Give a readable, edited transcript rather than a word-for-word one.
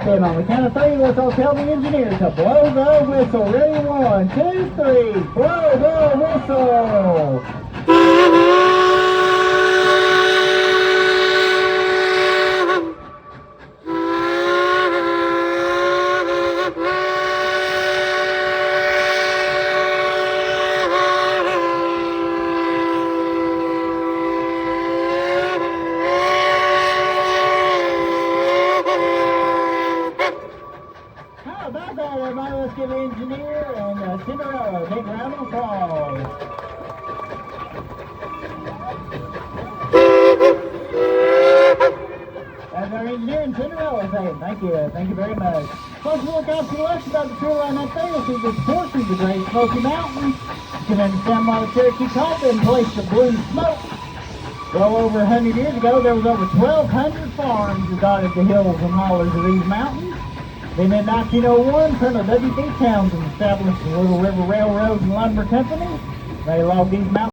Then on the count of three, let's all tell the engineer to blow the whistle. Ready? 1, 2, 3. Blow the whistle. How about that, everybody? Let's give the engineer and Cinderella a big round of applause. That's our engineer and Cinderella saying, thank you very much. Folks, look out to the left about the trail line up there. You'll see this portion of the Great Smoky Mountains. You can understand why the Cherokee called them place of blue smoke. Well, over 100 years ago, there was over 1,200 farms that dotted the hills and hollers of these mountains. Then in 1901, Colonel W.B. Townsend established the Little River Railroad and Lumber Company. They logged these mountains.